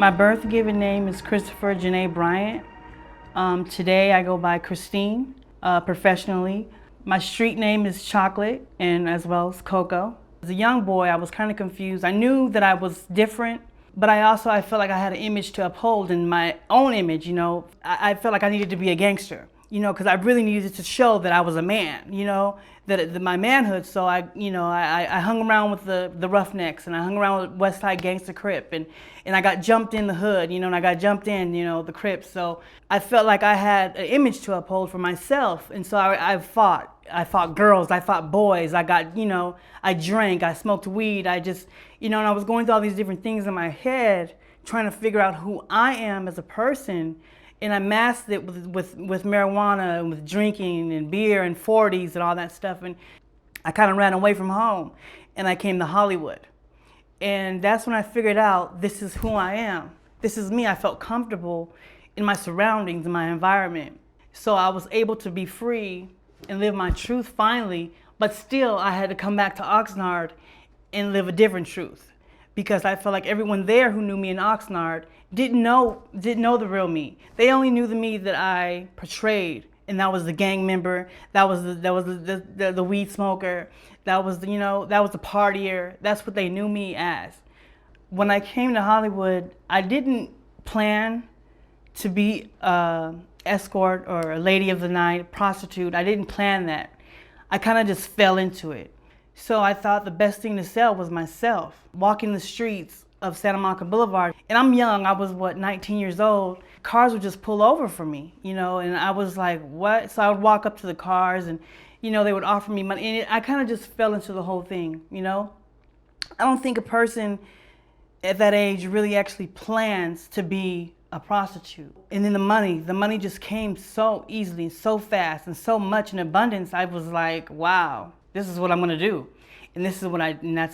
My birth given name is Christopher Janae Bryant. Today I go by Christine, professionally. My street name is Chocolate, and as well as Coco. As a young boy, I was kind of confused. I knew that I was different, but I felt like I had an image to uphold, in my own image, you know. I felt like I needed to be a gangster, you know, because I really needed to show that I was a man, you know, that my manhood. So I hung around with the Roughnecks, and I hung around with West Side Gangsta Crip, and I got jumped in the hood, you know, and I got jumped in, you know, the Crips. So I felt like I had an image to uphold for myself, and so I fought. I fought girls, I fought boys, I got, you know, I drank, I smoked weed, I just, you know, and I was going through all these different things in my head, trying to figure out who I am as a person, and I masked it with marijuana and with drinking and beer and 40s and all that stuff, and I kind of ran away from home, and I came to Hollywood. And that's when I figured out, this is who I am. This is me. I felt comfortable in my surroundings, in my environment. So I was able to be free and live my truth finally, but still I had to come back to Oxnard and live a different truth, because I felt like everyone there who knew me in Oxnard didn't know the real me. They only knew the me that I portrayed, and that was the gang member, that was the weed smoker, that was the, you know, that was the partier. That's what they knew me as. When I came to Hollywood, I didn't plan to be escort or a lady of the night, prostitute. I didn't plan that. I kind of just fell into it. So I thought the best thing to sell was myself. Walking the streets of Santa Monica Boulevard, and I'm young, I was 19 years old. Cars would just pull over for me, you know, and I was like, what? So I would walk up to the cars, and, you know, they would offer me money, and I kind of just fell into the whole thing, you know. I don't think a person at that age really actually plans to be a prostitute. And then the money just came so easily, so fast, and so much in abundance. I was like, wow, this is what I'm gonna do. And that's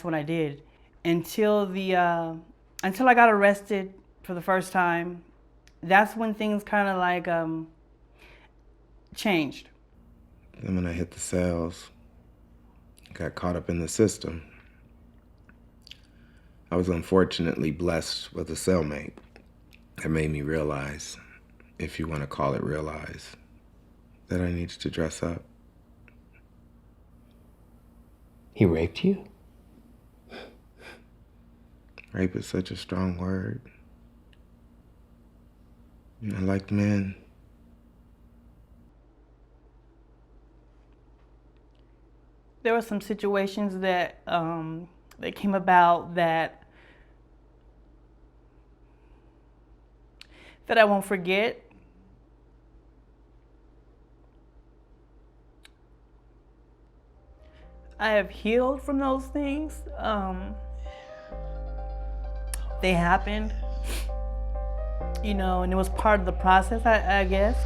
what I did. Until I got arrested for the first time. That's when things kind of like changed. Then when I hit the cells, got caught up in the system, I was unfortunately blessed with a cellmate. That made me realize, if you want to call it realize, that I needed to dress up. He raped you? Rape is such a strong word. I like men. There were some situations that came about that I won't forget. I have healed from those things. They happened, you know, and it was part of the process, I guess.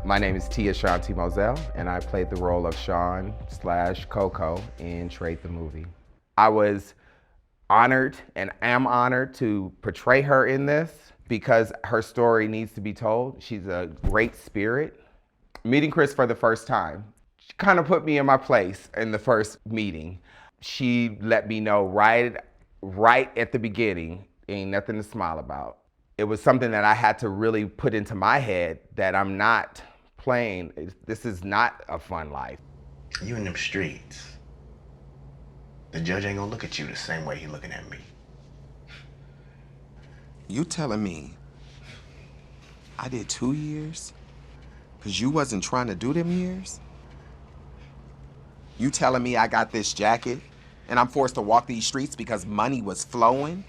My name is Ashanti Mozelle, and I played the role of Sean/Coco in Trade the Movie. I was honored and am honored to portray her in this because her story needs to be told. She's a great spirit. Meeting Chris for the first time, she kind of put me in my place in the first meeting. She let me know right at the beginning, ain't nothing to smile about. It was something that I had to really put into my head, that I'm not playing. This is not a fun life. You in them streets. The judge ain't gonna look at you the same way he looking at me. You telling me I did 2 years because you wasn't trying to do them years? You telling me I got this jacket and I'm forced to walk these streets because money was flowing?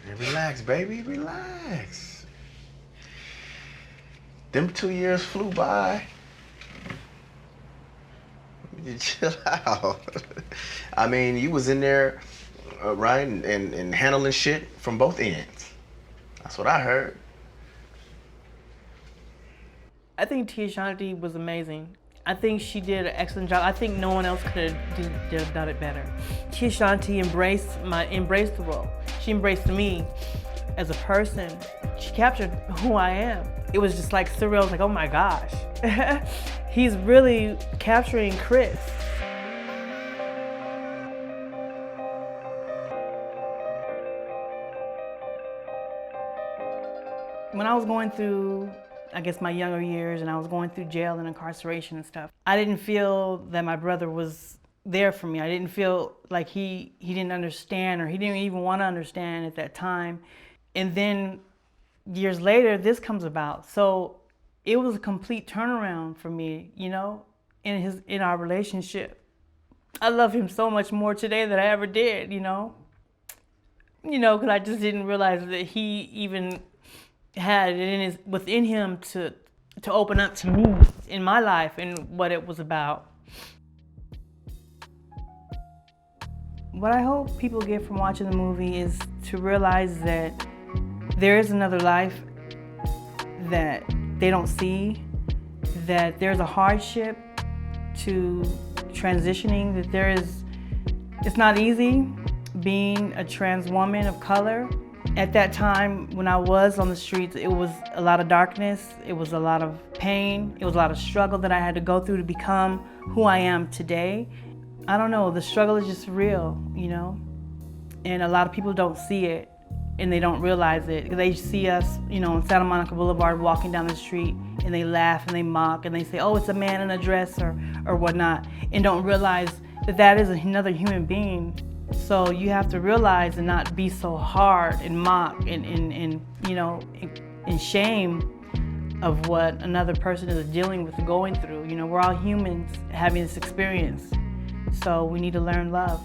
Hey, relax, baby, relax. Them 2 years flew by. You chill out. I mean, you was in there, right, and handling shit from both ends. That's what I heard. I think Ashanti was amazing. I think she did an excellent job. I think no one else could have done it better. Ashanti embraced the role. She embraced me as a person. She captured who I am. It was just like surreal. Like, oh my gosh. He's really capturing Chris. When I was going through, I guess, my younger years, and I was going through jail and incarceration and stuff, I didn't feel that my brother was there for me. I didn't feel like he didn't understand, or he didn't even want to understand at that time. And then years later, this comes about. So it was a complete turnaround for me, you know, in our relationship. I love him so much more today than I ever did, you know. Because I just didn't realize that he even had it within him to open up to me in my life and what it was about. What I hope people get from watching the movie is to realize that there is another life that they don't see, that there's a hardship to transitioning, that it's not easy being a trans woman of color. At that time, when I was on the streets, it was a lot of darkness, it was a lot of pain, it was a lot of struggle that I had to go through to become who I am today. I don't know, the struggle is just real, you know? And a lot of people don't see it, and they don't realize it. They see us, you know, on Santa Monica Boulevard walking down the street, and they laugh and they mock and they say, oh, it's a man in a dress or whatnot, and don't realize that that is another human being. So you have to realize and not be so hard and mock and you know, in shame of what another person is dealing with, going through. You know, we're all humans having this experience. So we need to learn love.